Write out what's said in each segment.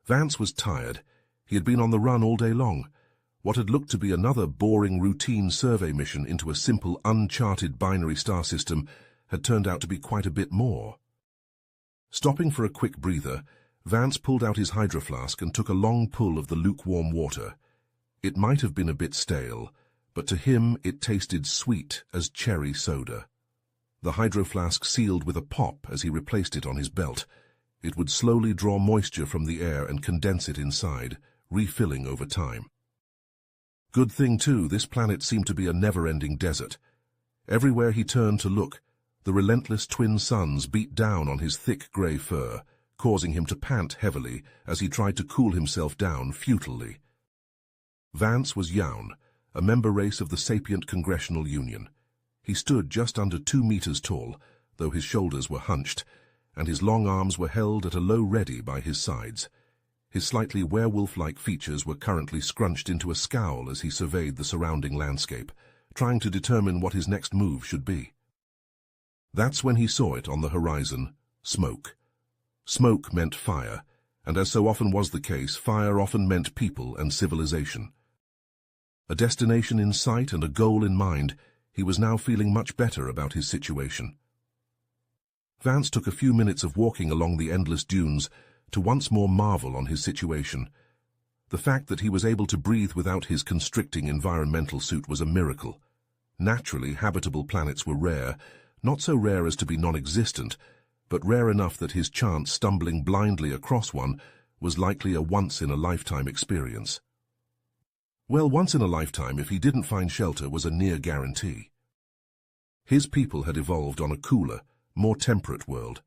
Vance was tired. He had been on the run all day long. What had looked to be another boring routine survey mission into a simple, uncharted binary star system had turned out to be quite a bit more. Stopping for a quick breather, Vance pulled out his hydro flask and took a long pull of the lukewarm water. It might have been a bit stale, but to him it tasted sweet as cherry soda. The hydro flask sealed with a pop as he replaced it on his belt. It would slowly draw moisture from the air and condense it inside, refilling over time. Good thing, too, this planet seemed to be a never-ending desert. Everywhere he turned to look, the relentless twin suns beat down on his thick grey fur, causing him to pant heavily as he tried to cool himself down futilely. Vance was Yaun, a member race of the sapient Congressional Union. He stood just under 2 meters tall, though his shoulders were hunched, and his long arms were held at a low ready by his sides. His slightly werewolf-like features were currently scrunched into a scowl as he surveyed the surrounding landscape, trying to determine what his next move should be. That's when he saw it on the horizon: smoke. Smoke meant fire, and as so often was the case, fire often meant people and civilization. A destination in sight and a goal in mind, he was now feeling much better about his situation. Vance took a few minutes of walking along the endless dunes to once more marvel on his situation. The fact that he was able to breathe without his constricting environmental suit was a miracle. Naturally, habitable planets were rare, not so rare as to be non-existent, but rare enough that his chance stumbling blindly across one was likely a once-in-a-lifetime experience. Well, once in a lifetime, if he didn't find shelter, was a near guarantee. His people had evolved on a cooler, more temperate world.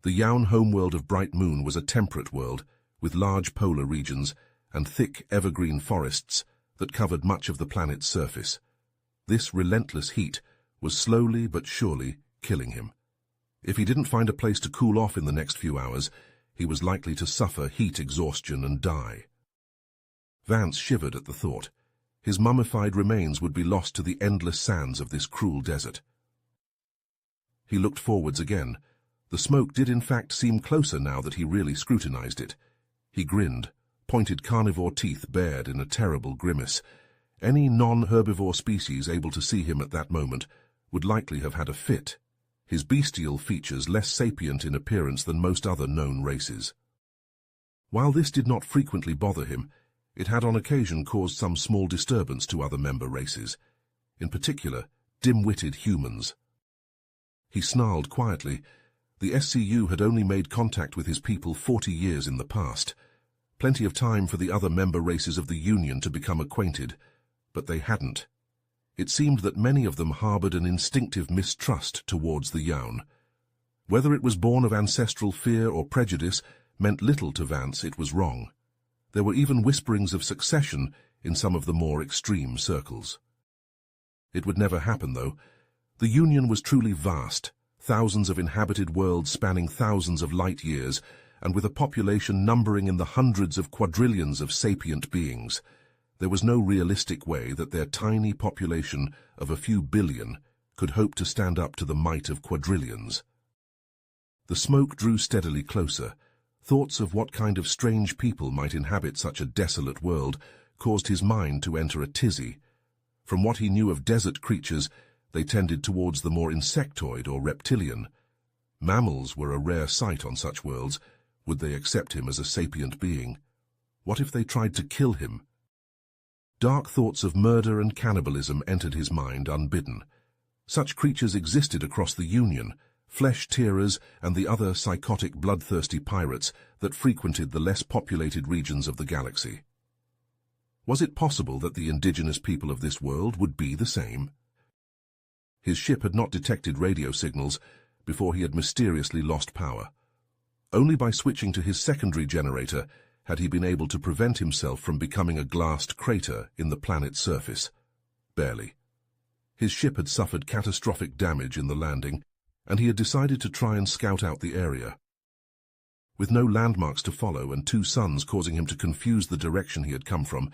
The Yaun homeworld of Bright Moon was a temperate world, with large polar regions and thick evergreen forests that covered much of the planet's surface. This relentless heat was slowly but surely killing him. If he didn't find a place to cool off in the next few hours, he was likely to suffer heat exhaustion and die. Vance shivered at the thought. His mummified remains would be lost to the endless sands of this cruel desert. He looked forwards again. The smoke did in fact seem closer now that he really scrutinized it. He grinned, pointed carnivore teeth bared in a terrible grimace. Any non-herbivore species able to see him at that moment would likely have had a fit, his bestial features less sapient in appearance than most other known races. While this did not frequently bother him, it had on occasion caused some small disturbance to other member races, in particular dim-witted humans. He snarled quietly. The SCU had only made contact with his people 40 years in the past, plenty of time for the other member races of the Union to become acquainted, but they hadn't. It seemed that many of them harbored an instinctive mistrust towards the Yaun. Whether it was born of ancestral fear or prejudice meant little to Vance. It was wrong. There were even whisperings of succession in some of the more extreme circles. It would never happen, though. The Union was truly vast, thousands of inhabited worlds spanning thousands of light years, and with a population numbering in the hundreds of quadrillions of sapient beings. There was no realistic way that their tiny population of a few billion could hope to stand up to the might of quadrillions. The smoke drew steadily closer. Thoughts of what kind of strange people might inhabit such a desolate world caused his mind to enter a tizzy. From what he knew of desert creatures, they tended towards the more insectoid or reptilian. Mammals were a rare sight on such worlds. Would they accept him as a sapient being? What if they tried to kill him? Dark thoughts of murder and cannibalism entered his mind unbidden. Such creatures existed across the Union, flesh-tearers and the other psychotic bloodthirsty pirates that frequented the less populated regions of the galaxy. Was it possible that the indigenous people of this world would be the same? His ship had not detected radio signals before he had mysteriously lost power. Only by switching to his secondary generator had he been able to prevent himself from becoming a glassed crater in the planet's surface. Barely. His ship had suffered catastrophic damage in the landing, and he had decided to try and scout out the area. With no landmarks to follow and 2 suns causing him to confuse the direction he had come from,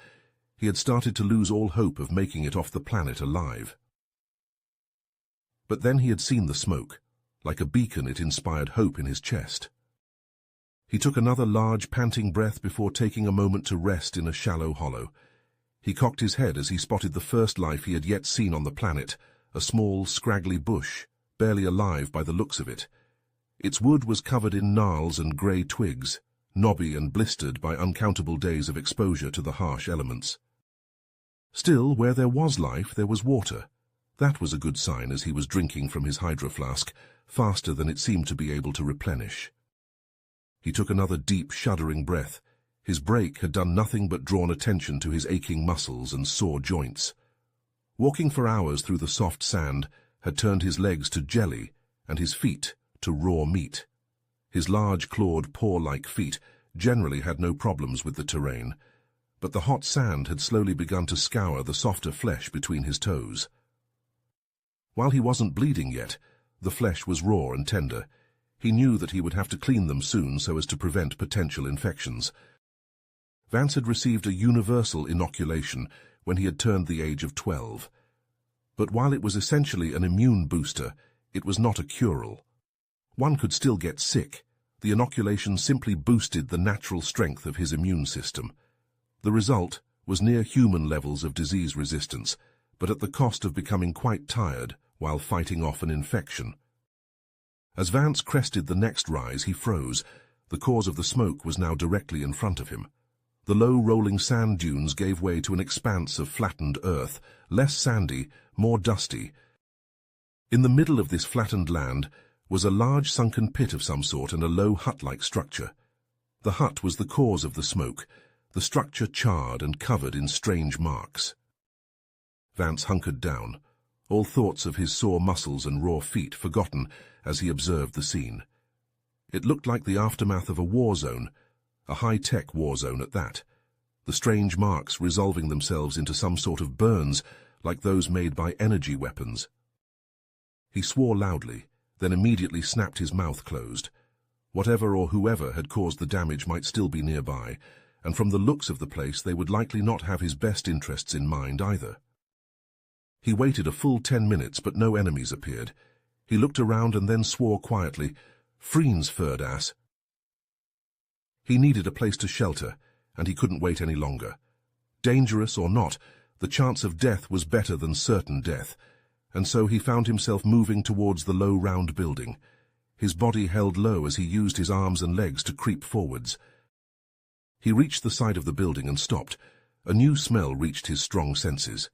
he had started to lose all hope of making it off the planet alive. But then he had seen the smoke. Like a beacon, it inspired hope in his chest. He took another large, panting breath before taking a moment to rest in a shallow hollow. He cocked his head as he spotted the first life he had yet seen on the planet, a small, scraggly bush, barely alive by the looks of it. Its wood was covered in gnarls and grey twigs, knobby and blistered by uncountable days of exposure to the harsh elements. Still, where there was life, there was water. That was a good sign as he was drinking from his hydro flask, faster than it seemed to be able to replenish. He took another deep, shuddering breath. His break had done nothing but drawn attention to his aching muscles and sore joints. Walking for hours through the soft sand had turned his legs to jelly and his feet to raw meat. His large, clawed, paw-like feet generally had no problems with the terrain, but the hot sand had slowly begun to scour the softer flesh between his toes. While he wasn't bleeding yet, the flesh was raw and tender. He knew that he would have to clean them soon so as to prevent potential infections. Vance had received a universal inoculation when he had turned the age of 12. But while it was essentially an immune booster, it was not a cure-all. One could still get sick. The inoculation simply boosted the natural strength of his immune system. The result was near human levels of disease resistance, but at the cost of becoming quite tired while fighting off an infection. As Vance crested the next rise, he froze. The cause of the smoke was now directly in front of him. The low, rolling sand dunes gave way to an expanse of flattened earth, less sandy, more dusty. In the middle of this flattened land was a large sunken pit of some sort and a low hut-like structure. The hut was the cause of the smoke, the structure charred and covered in strange marks. Vance hunkered down, all thoughts of his sore muscles and raw feet forgotten as he observed the scene. It looked like the aftermath of a war zone, a high-tech war zone at that, the strange marks resolving themselves into some sort of burns like those made by energy weapons. He swore loudly, then immediately snapped his mouth closed. Whatever or whoever had caused the damage might still be nearby, and from the looks of the place they would likely not have his best interests in mind either. He waited a full 10 minutes, but no enemies appeared. He looked around and then swore quietly, "Friends, furred ass." He needed a place to shelter, and he couldn't wait any longer. Dangerous or not, the chance of death was better than certain death, and so he found himself moving towards the low round building. His body held low as he used his arms and legs to creep forwards. He reached the side of the building and stopped. A new smell reached his strong senses.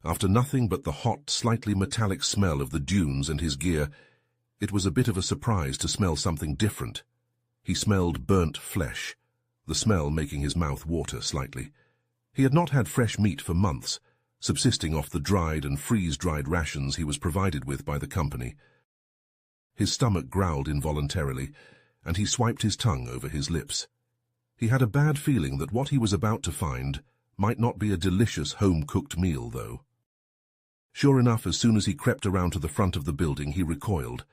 After nothing but the hot, slightly metallic smell of the dunes and his gear, it was a bit of a surprise to smell something different. He smelled burnt flesh, the smell making his mouth water slightly. He had not had fresh meat for months, subsisting off the dried and freeze-dried rations he was provided with by the company. His stomach growled involuntarily, and he swiped his tongue over his lips. He had a bad feeling that what he was about to find might not be a delicious home-cooked meal, though. Sure enough, as soon as he crept around to the front of the building, he recoiled.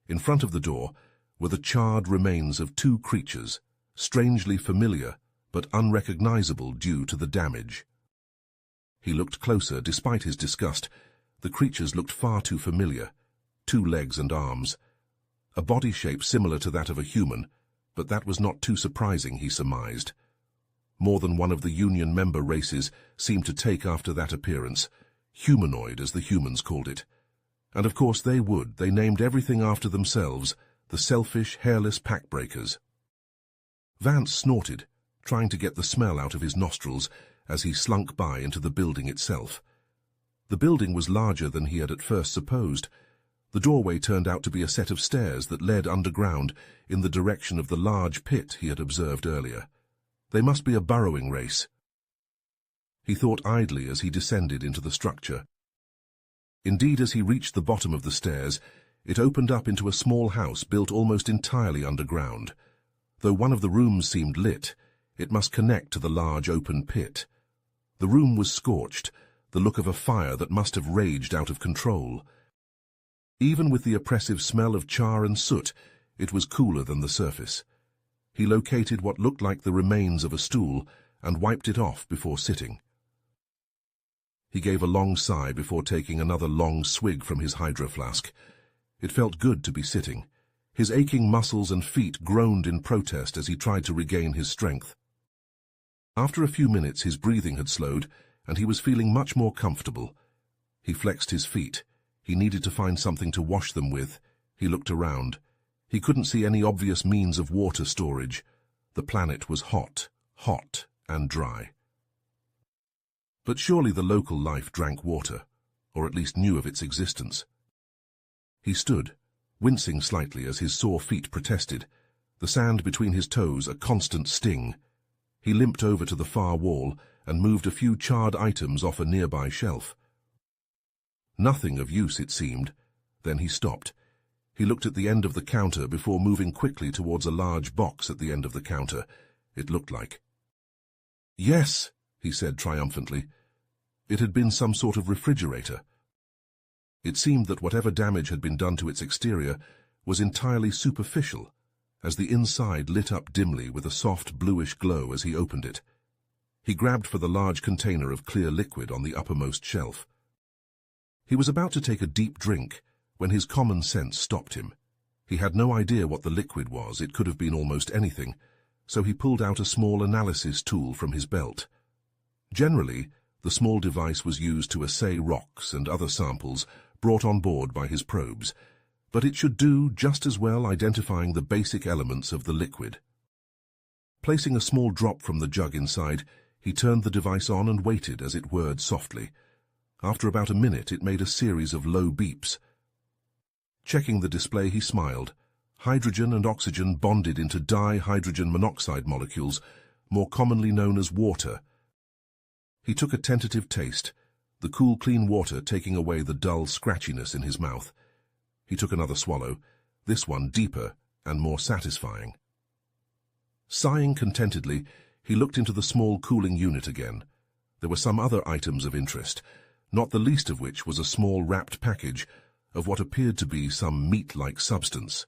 In front of the door were the charred remains of two creatures, strangely familiar but unrecognizable due to the damage. He looked closer. Despite his disgust, the creatures looked far too familiar. 2 legs and arms. A body shape similar to that of a human, but that was not too surprising, he surmised. More than one of the Union member races seemed to take after that appearance, humanoid as the humans called it. And of course they would. They named everything after themselves, the selfish, hairless packbreakers. Vance snorted, trying to get the smell out of his nostrils as he slunk by into the building itself. The building was larger than he had at first supposed. The doorway turned out to be a set of stairs that led underground in the direction of the large pit he had observed earlier. They must be a burrowing race. He thought idly as he descended into the structure. Indeed, as he reached the bottom of the stairs, it opened up into a small house built almost entirely underground. Though one of the rooms seemed lit, it must connect to the large open pit. The room was scorched, the look of a fire that must have raged out of control. Even with the oppressive smell of char and soot, it was cooler than the surface. He located what looked like the remains of a stool and wiped it off before sitting. He gave a long sigh before taking another long swig from his hydro flask. It felt good to be sitting. His aching muscles and feet groaned in protest as he tried to regain his strength. After a few minutes, his breathing had slowed, and he was feeling much more comfortable. He flexed his feet. He needed to find something to wash them with. He looked around. He couldn't see any obvious means of water storage. The planet was hot and dry. But surely the local life drank water, or at least knew of its existence. He stood, wincing slightly as his sore feet protested, the sand between his toes a constant sting. He limped over to the far wall and moved a few charred items off a nearby shelf. Nothing of use, it seemed. Then he stopped. He looked at the end of the counter before moving quickly towards a large box at the end of the counter, it looked like. "Yes," he said triumphantly. It had been some sort of refrigerator. It seemed that whatever damage had been done to its exterior was entirely superficial, as the inside lit up dimly with a soft bluish glow as he opened it. He grabbed for the large container of clear liquid on the uppermost shelf. He was about to take a deep drink when his common sense stopped him. He had no idea what the liquid was. It could have been almost anything, so he pulled out a small analysis tool from his belt. Generally, the small device was used to assay rocks and other samples brought on board by his probes, but it should do just as well identifying the basic elements of the liquid. Placing a small drop from the jug inside, he turned the device on and waited as it whirred softly. After about a minute, it made a series of low beeps. Checking the display, he smiled. Hydrogen and oxygen bonded into dihydrogen monoxide molecules, more commonly known as water. He took a tentative taste, the cool, clean water taking away the dull scratchiness in his mouth. He took another swallow, this one deeper and more satisfying. Sighing contentedly, he looked into the small cooling unit again. There were some other items of interest, not the least of which was a small wrapped package of what appeared to be some meat-like substance.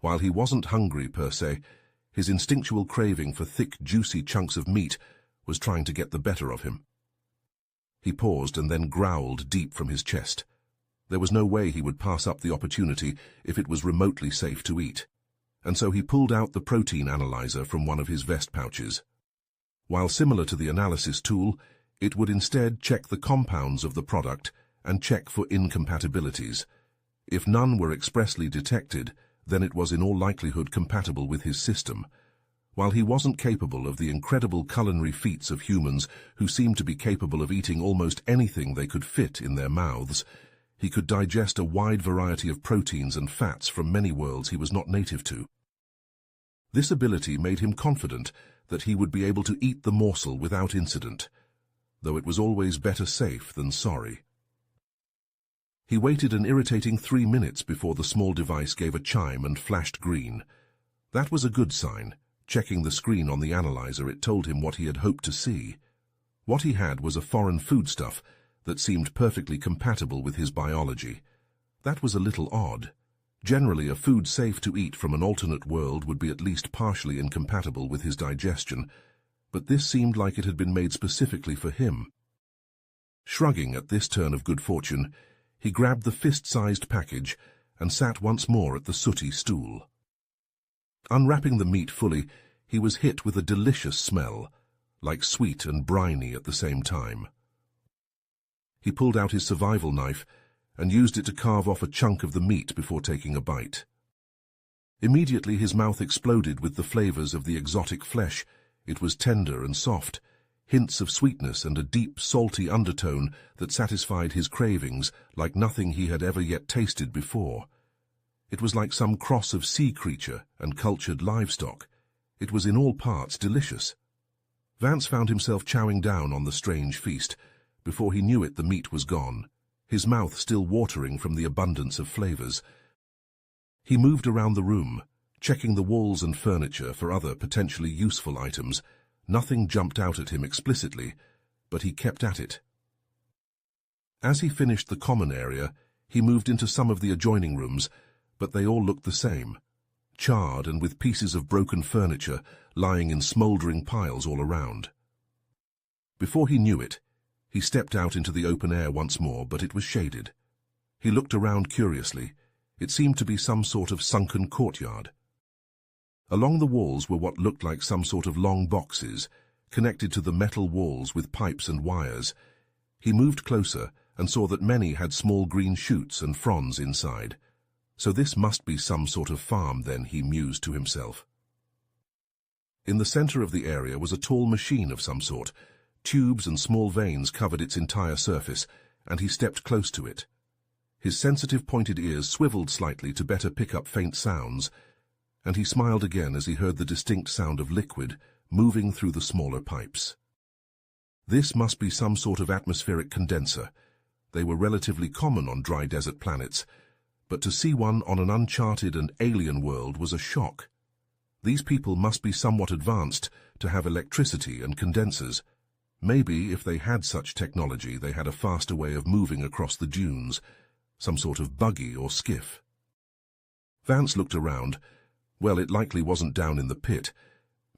While he wasn't hungry per se, his instinctual craving for thick, juicy chunks of meat was trying to get the better of him. He paused and then growled deep from his chest. There was no way he would pass up the opportunity if it was remotely safe to eat, and so he pulled out the protein analyzer from one of his vest pouches. While similar to the analysis tool, it would instead check the compounds of the product and check for incompatibilities. If none were expressly detected, then it was in all likelihood compatible with his system. While he wasn't capable of the incredible culinary feats of humans who seemed to be capable of eating almost anything they could fit in their mouths, he could digest a wide variety of proteins and fats from many worlds he was not native to. This ability made him confident that he would be able to eat the morsel without incident, though it was always better safe than sorry. He waited an irritating 3 minutes before the small device gave a chime and flashed green. That was a good sign. Checking the screen on the analyzer, it told him what he had hoped to see. What he had was a foreign foodstuff that seemed perfectly compatible with his biology. That was a little odd. Generally, a food safe to eat from an alternate world would be at least partially incompatible with his digestion, but this seemed like it had been made specifically for him. Shrugging at this turn of good fortune, he grabbed the fist-sized package and sat once more at the sooty stool. Unwrapping the meat fully, he was hit with a delicious smell, like sweet and briny at the same time. He pulled out his survival knife and used it to carve off a chunk of the meat before taking a bite. Immediately his mouth exploded with the flavors of the exotic flesh. It was tender and soft, hints of sweetness and a deep, salty undertone that satisfied his cravings like nothing he had ever yet tasted before. It was like some cross of sea creature and cultured livestock. It was in all parts delicious. Vance found himself chowing down on the strange feast. Before he knew it, the meat was gone, his mouth still watering from the abundance of flavors. He moved around the room, checking the walls and furniture for other potentially useful items. Nothing jumped out at him explicitly, but he kept at it. As he finished the common area, he moved into some of the adjoining rooms, but they all looked the same, charred and with pieces of broken furniture lying in smouldering piles all around. Before he knew it, he stepped out into the open air once more, but it was shaded. He looked around curiously. It seemed to be some sort of sunken courtyard. Along the walls were what looked like some sort of long boxes, connected to the metal walls with pipes and wires. He moved closer and saw that many had small green shoots and fronds inside. So this must be some sort of farm then, he mused to himself. In the center of the area was a tall machine of some sort. Tubes and small vanes covered its entire surface, and he stepped close to it. His sensitive pointed ears swiveled slightly to better pick up faint sounds, and he smiled again as he heard the distinct sound of liquid moving through the smaller pipes. This must be some sort of atmospheric condenser. They were relatively common on dry desert planets, but to see one on an uncharted and alien world was a shock. These people must be somewhat advanced to have electricity and condensers. Maybe if they had such technology, they had a faster way of moving across the dunes, some sort of buggy or skiff. Vance looked around. Well, it likely wasn't down in the pit.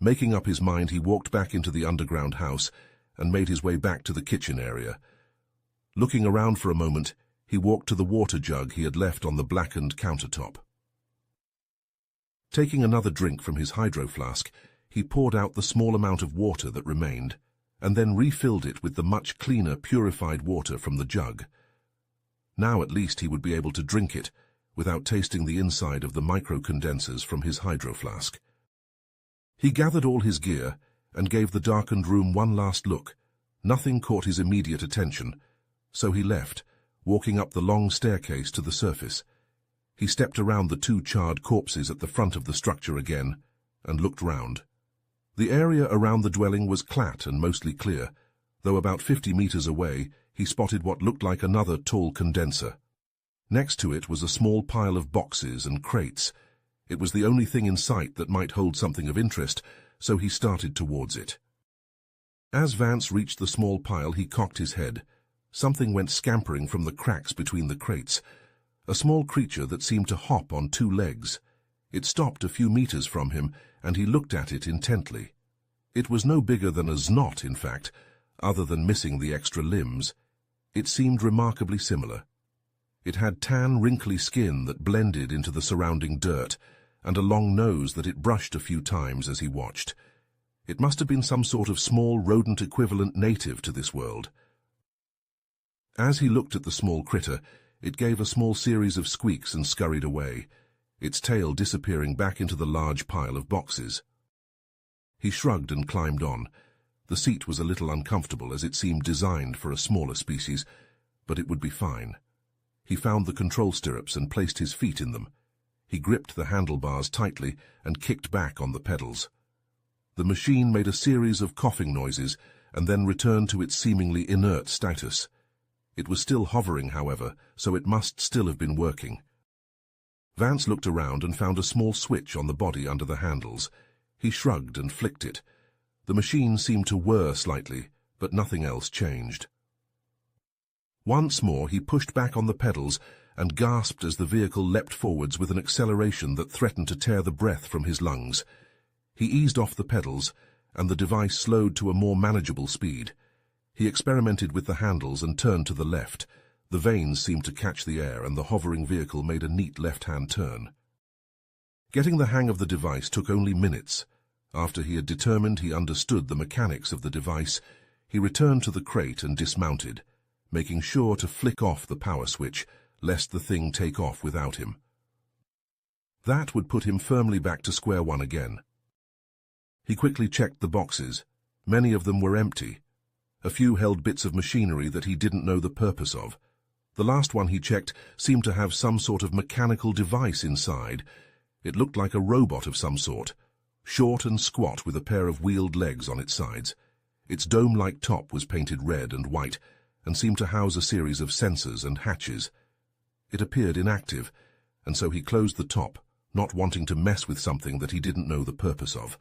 Making up his mind, he walked back into the underground house and made his way back to the kitchen area. Looking around for a moment, he walked to the water jug he had left on the blackened countertop. Taking another drink from his hydro flask, he poured out the small amount of water that remained, and then refilled it with the much cleaner, purified water from the jug. Now at least he would be able to drink it without tasting the inside of the micro-condensers from his hydro flask. He gathered all his gear and gave the darkened room one last look. Nothing caught his immediate attention, so he left, walking up the long staircase to the surface. He stepped around the two charred corpses at the front of the structure again and looked round. The area around the dwelling was flat and mostly clear, though about 50 meters away he spotted what looked like another tall condenser. Next to it was a small pile of boxes and crates. It was the only thing in sight that might hold something of interest, so he started towards it. As Vance reached the small pile, he cocked his head. Something went scampering from the cracks between the crates. A small creature that seemed to hop on two legs. It stopped a few meters from him, and he looked at it intently. It was no bigger than a znot, in fact, other than missing the extra limbs. It seemed remarkably similar. It had tan, wrinkly skin that blended into the surrounding dirt, and a long nose that it brushed a few times as he watched. It must have been some sort of small rodent-equivalent native to this world. As he looked at the small critter, it gave a small series of squeaks and scurried away, its tail disappearing back into the large pile of boxes. He shrugged and climbed on. The seat was a little uncomfortable as it seemed designed for a smaller species, but it would be fine. He found the control stirrups and placed his feet in them. He gripped the handlebars tightly and kicked back on the pedals. The machine made a series of coughing noises and then returned to its seemingly inert status. It was still hovering, however, so it must still have been working. Vance looked around and found a small switch on the body under the handles. He shrugged and flicked it. The machine seemed to whir slightly, but nothing else changed. Once more he pushed back on the pedals and gasped as the vehicle leapt forwards with an acceleration that threatened to tear the breath from his lungs. He eased off the pedals, and the device slowed to a more manageable speed. He experimented with the handles and turned to the left. The vanes seemed to catch the air, and the hovering vehicle made a neat left-hand turn. Getting the hang of the device took only minutes. After he had determined he understood the mechanics of the device, he returned to the crate and dismounted, making sure to flick off the power switch, lest the thing take off without him. That would put him firmly back to square one again. He quickly checked the boxes. Many of them were empty. A few held bits of machinery that he didn't know the purpose of. The last one he checked seemed to have some sort of mechanical device inside. It looked like a robot of some sort, short and squat with a pair of wheeled legs on its sides. Its dome-like top was painted red and white and seemed to house a series of sensors and hatches. It appeared inactive, and so he closed the top, not wanting to mess with something that he didn't know the purpose of.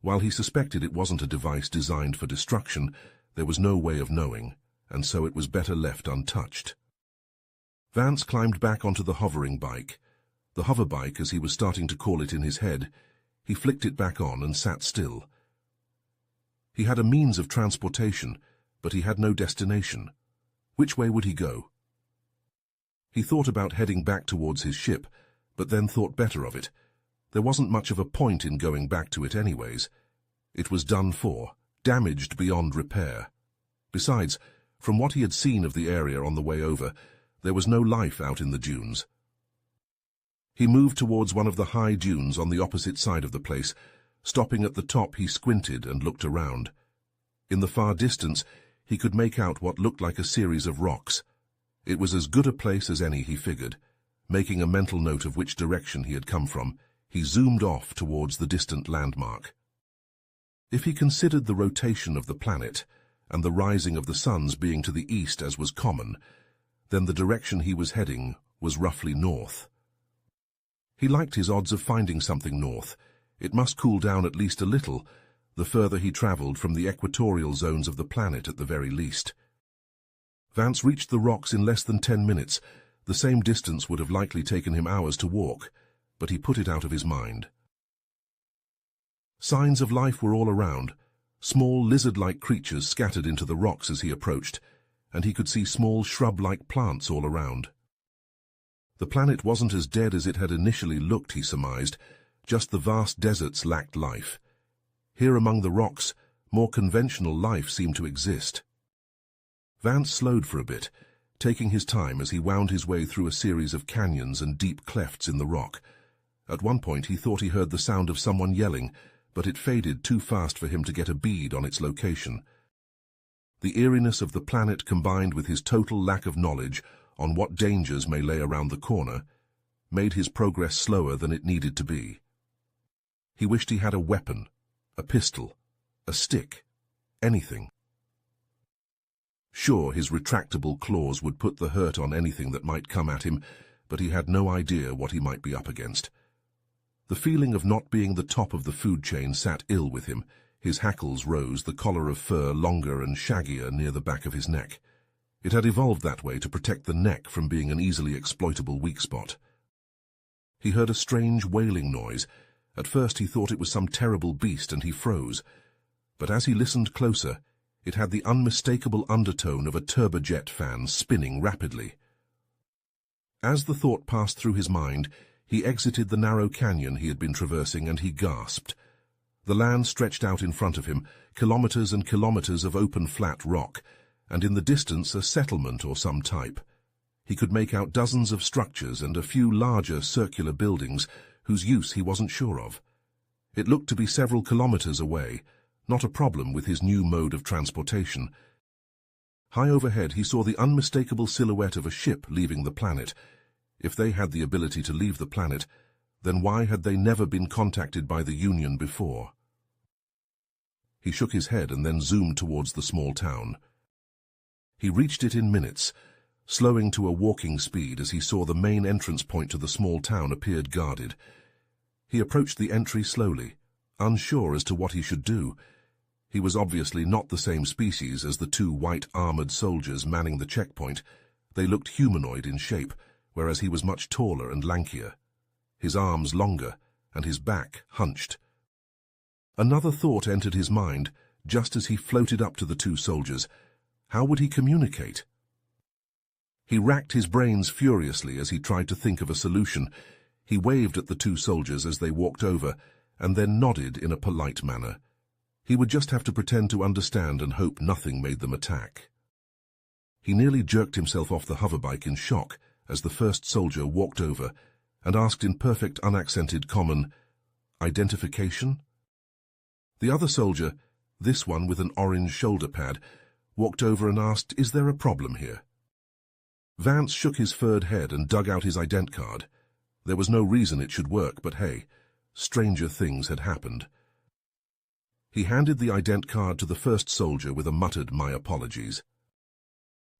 While he suspected it wasn't a device designed for destruction, there was no way of knowing, and so it was better left untouched. Vance climbed back onto the hovering bike. The hover bike, as he was starting to call it in his head. He flicked it back on and sat still. He had a means of transportation, but he had no destination. Which way would he go? He thought about heading back towards his ship, but then thought better of it. There wasn't much of a point in going back to it anyways. It was done for, damaged beyond repair. Besides, from what he had seen of the area on the way over, there was no life out in the dunes. He moved towards one of the high dunes on the opposite side of the place. Stopping at the top, he squinted and looked around. In the far distance, he could make out what looked like a series of rocks. It was as good a place as any, he figured. Making a mental note of which direction he had come from, he zoomed off towards the distant landmark. If he considered the rotation of the planet, and the rising of the suns being to the east as was common, then the direction he was heading was roughly north. He liked his odds of finding something north. It must cool down at least a little, the further he travelled from the equatorial zones of the planet at the very least. Vance reached the rocks in less than 10 minutes. The same distance would have likely taken him hours to walk, but he put it out of his mind. Signs of life were all around. Small lizard-like creatures scattered into the rocks as he approached, and he could see small shrub-like plants all around. The planet wasn't as dead as it had initially looked, he surmised. Just the vast deserts lacked life. Here among the rocks, more conventional life seemed to exist. Vance slowed for a bit, taking his time as he wound his way through a series of canyons and deep clefts in the rock. At one point he thought he heard the sound of someone yelling, but it faded too fast for him to get a bead on its location. The eeriness of the planet combined with his total lack of knowledge on what dangers may lay around the corner made his progress slower than it needed to be. He wished he had a weapon, a pistol, a stick, anything. Sure, his retractable claws would put the hurt on anything that might come at him, but he had no idea what he might be up against. The feeling of not being the top of the food chain sat ill with him. His hackles rose, the collar of fur longer and shaggier near the back of his neck. It had evolved that way to protect the neck from being an easily exploitable weak spot. He heard a strange wailing noise. At first he thought it was some terrible beast and he froze. But as he listened closer, it had the unmistakable undertone of a turbojet fan spinning rapidly. As the thought passed through his mind, he exited the narrow canyon he had been traversing and he gasped. The land stretched out in front of him, kilometers and kilometers of open flat rock, and in the distance a settlement or some type. He could make out dozens of structures and a few larger circular buildings whose use he wasn't sure of. It looked to be several kilometers away, not a problem with his new mode of transportation. High overhead he saw the unmistakable silhouette of a ship leaving the planet. If they had the ability to leave the planet, then why had they never been contacted by the Union before? He shook his head and then zoomed towards the small town. He reached it in minutes, slowing to a walking speed as he saw the main entrance point to the small town appeared guarded. He approached the entry slowly, unsure as to what he should do. He was obviously not the same species as the two white armored soldiers manning the checkpoint. They looked humanoid in shape, whereas he was much taller and lankier, his arms longer and his back hunched. Another thought entered his mind just as he floated up to the two soldiers. How would he communicate? He racked his brains furiously as he tried to think of a solution. He waved at the two soldiers as they walked over and then nodded in a polite manner. He would just have to pretend to understand and hope nothing made them attack. He nearly jerked himself off the hoverbike in shock as the first soldier walked over and asked in perfect unaccented common, "Identification?" The other soldier, this one with an orange shoulder pad, walked over and asked, "Is there a problem here?" Vance shook his furred head and dug out his ident card. There was no reason it should work, but hey, stranger things had happened. He handed the ident card to the first soldier with a muttered, "My apologies."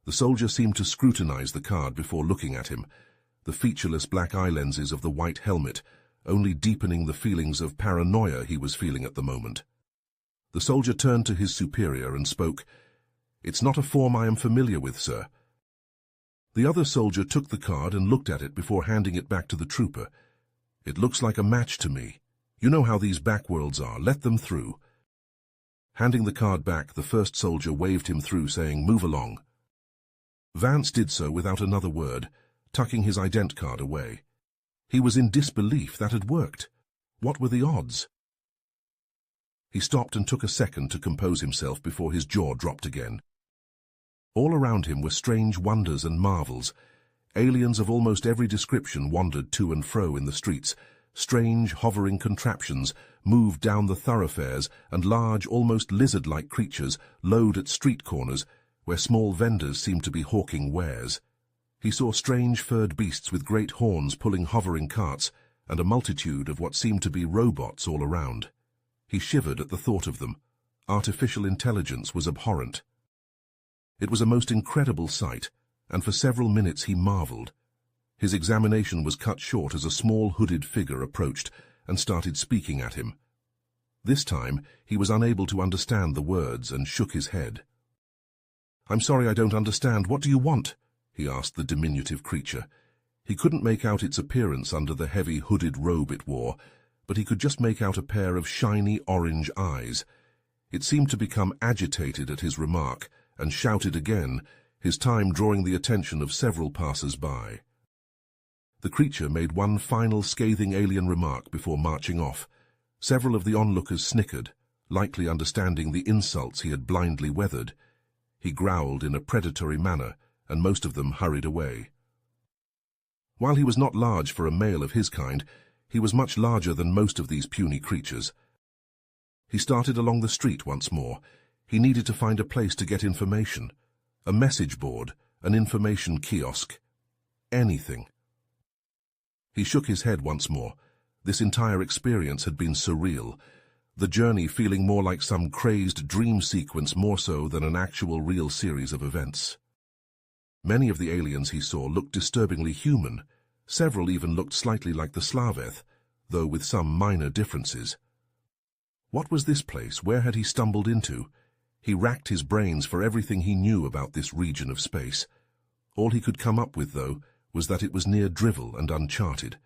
The soldier seemed to scrutinize the card before looking at him, the featureless black eye lenses of the white helmet only deepening the feelings of paranoia he was feeling at the moment. The soldier turned to his superior and spoke, "It's not a form I am familiar with, sir." The other soldier took the card and looked at it before handing it back to the trooper. "It looks like a match to me. You know how these backworlds are. Let them through." Handing the card back, the first soldier waved him through, saying, "Move along." Vance did so without another word, tucking his ident card away. He was in disbelief that had worked. What were the odds? He stopped and took a second to compose himself before his jaw dropped again. All around him were strange wonders and marvels. Aliens of almost every description wandered to and fro in the streets. Strange, hovering contraptions moved down the thoroughfares, and large, almost lizard-like creatures lowed at street corners, where small vendors seemed to be hawking wares. He saw strange furred beasts with great horns pulling hovering carts, and a multitude of what seemed to be robots all around. He shivered at the thought of them. Artificial intelligence was abhorrent. It was a most incredible sight, and for several minutes he marveled. His examination was cut short as a small hooded figure approached and started speaking at him. This time he was unable to understand the words and shook his head. "I'm sorry, I don't understand. What do you want?" he asked the diminutive creature. He couldn't make out its appearance under the heavy hooded robe it wore, but he could just make out a pair of shiny orange eyes. It seemed to become agitated at his remark and shouted again, his time drawing the attention of several passers-by. The creature made one final scathing alien remark before marching off. Several of the onlookers snickered, likely understanding the insults he had blindly weathered. He growled in a predatory manner, and most of them hurried away. While he was not large for a male of his kind, he was much larger than most of these puny creatures. He started along the street once more. He needed to find a place to get information. A message board, an information kiosk. Anything. He shook his head once more. This entire experience had been surreal, the journey feeling more like some crazed dream sequence more so than an actual real series of events. Many of the aliens he saw looked disturbingly human. Several even looked slightly like the Slaveth, though with some minor differences. What was this place? Where had he stumbled into? He racked his brains for everything he knew about this region of space. All he could come up with, though, was that it was near Drivel and uncharted,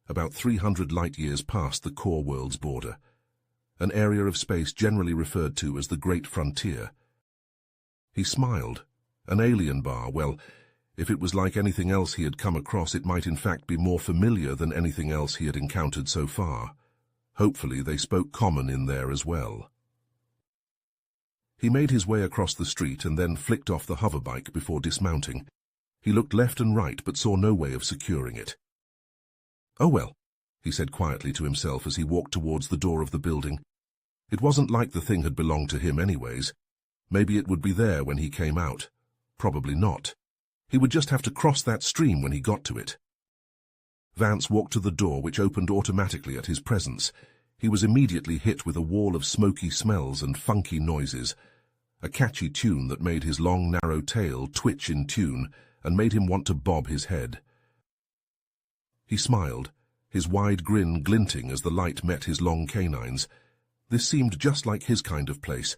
about 300 light-years past the core world's border, an area of space generally referred to as the Great Frontier. He smiled. An alien bar, well, if it was like anything else he had come across, it might in fact be more familiar than anything else he had encountered so far. Hopefully they spoke common in there as well. He made his way across the street and then flicked off the hoverbike before dismounting. He looked left and right but saw no way of securing it. "Oh well," he said quietly to himself as he walked towards the door of the building. It wasn't like the thing had belonged to him anyways. Maybe it would be there when he came out. Probably not. He would just have to cross that stream when he got to it. Vance walked to the door, which opened automatically at his presence. He was immediately hit with a wall of smoky smells and funky noises, a catchy tune that made his long, narrow tail twitch in tune and made him want to bob his head. He smiled, his wide grin glinting as the light met his long canines. This seemed just like his kind of place.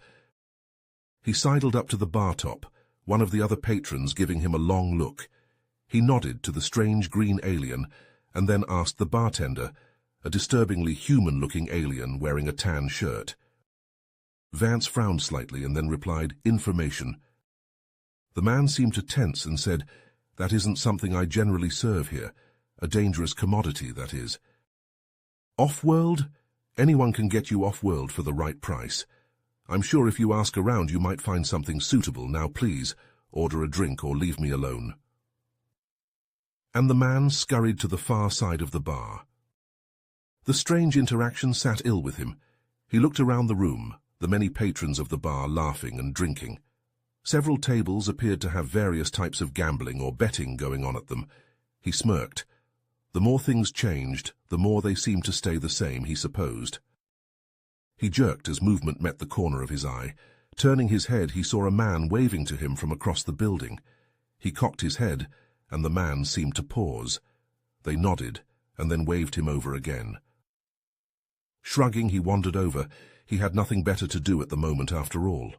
He sidled up to the bar top, one of the other patrons giving him a long look. He nodded to the strange green alien and then asked the bartender, a disturbingly human-looking alien wearing a tan shirt. Vance frowned slightly and then replied, "Information." The man seemed to tense and said, "That isn't something I generally serve here. A dangerous commodity, that is." "Off-world? Anyone can get you off-world for the right price. I'm sure if you ask around you might find something suitable. Now please, order a drink or leave me alone." And the man scurried to the far side of the bar. The strange interaction sat ill with him. He looked around the room, the many patrons of the bar laughing and drinking. Several tables appeared to have various types of gambling or betting going on at them. He smirked. The more things changed, the more they seemed to stay the same, he supposed. He jerked as movement met the corner of his eye. Turning his head, he saw a man waving to him from across the building. He cocked his head, and the man seemed to pause. They nodded, and then waved him over again. Shrugging, he wandered over. He had nothing better to do at the moment after all.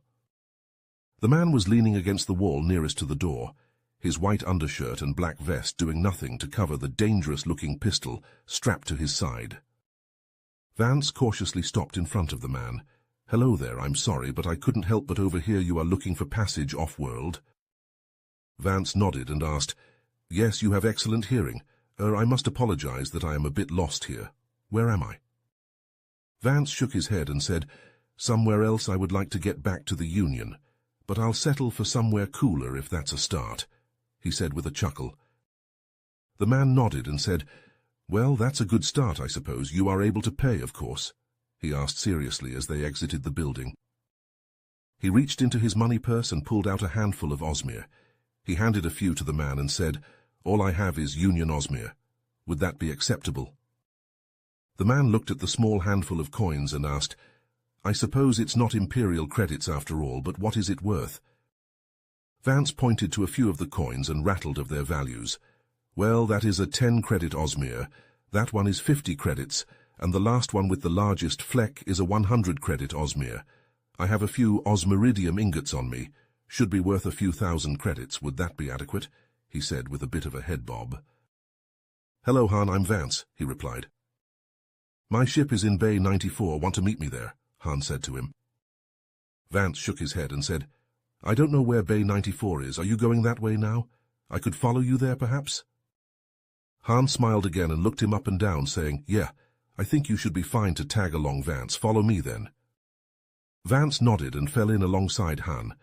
The man was leaning against the wall nearest to the door, his white undershirt and black vest doing nothing to cover the dangerous-looking pistol strapped to his side. Vance cautiously stopped in front of the man. "Hello there, I'm sorry, but I couldn't help but overhear you are looking for passage off-world." Vance nodded and asked, Yes, you have excellent hearing. I must apologize that I am a bit lost here. Where am I? Vance shook his head and said, Somewhere else I would like to get back to the Union, but I'll settle for somewhere cooler if that's a start, he said with a chuckle. The man nodded and said, Well, that's a good start, I suppose. You are able to pay, of course, he asked seriously as they exited the building. He reached into his money purse and pulled out a handful of osmir. He handed a few to the man and said, All I have is Union osmir. Would that be acceptable? The man looked at the small handful of coins and asked, I suppose it's not Imperial credits after all, but what is it worth? Vance pointed to a few of the coins and rattled of their values. Well, that is a 10-credit osmir, that one is 50 credits, and the last one with the largest fleck is a 100-credit osmir. I have a few osmiridium ingots on me. Should be worth a few thousand credits. Would that be adequate? He said with a bit of a head bob. Hello, Han, I'm Vance, he replied. My ship is in Bay 94. Want to meet me there? Han said to him. Vance shook his head and said, I don't know where Bay 94 is. Are you going that way now? I could follow you there, perhaps? Han smiled again and looked him up and down, saying, Yeah, I think you should be fine to tag along, Vance. Follow me, then. Vance nodded and fell in alongside Han.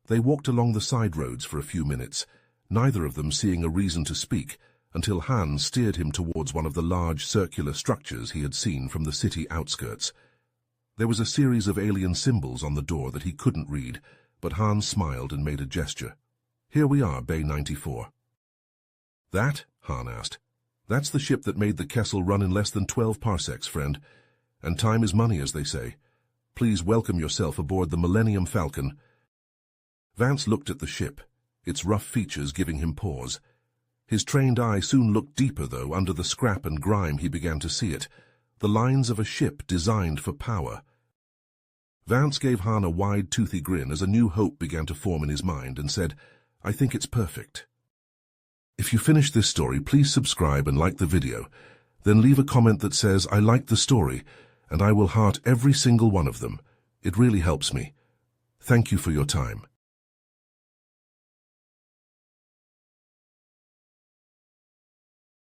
They walked along the side roads for a few minutes, neither of them seeing a reason to speak, until Han steered him towards one of the large circular structures he had seen from the city outskirts. There was a series of alien symbols on the door that he couldn't read, but Han smiled and made a gesture. Here we are, Bay 94. That? Han asked. That's the ship that made the Kessel run in less than 12 parsecs, friend. And time is money, as they say. Please welcome yourself aboard the Millennium Falcon. Vance looked at the ship, its rough features giving him pause. His trained eye soon looked deeper, though. Under the scrap and grime he began to see it, the lines of a ship designed for power. Vance gave Han a wide, toothy grin as a new hope began to form in his mind and said, I think it's perfect. If you finished this story, please subscribe and like the video. Then leave a comment that says, I liked the story, and I will heart every single one of them. It really helps me. Thank you for your time.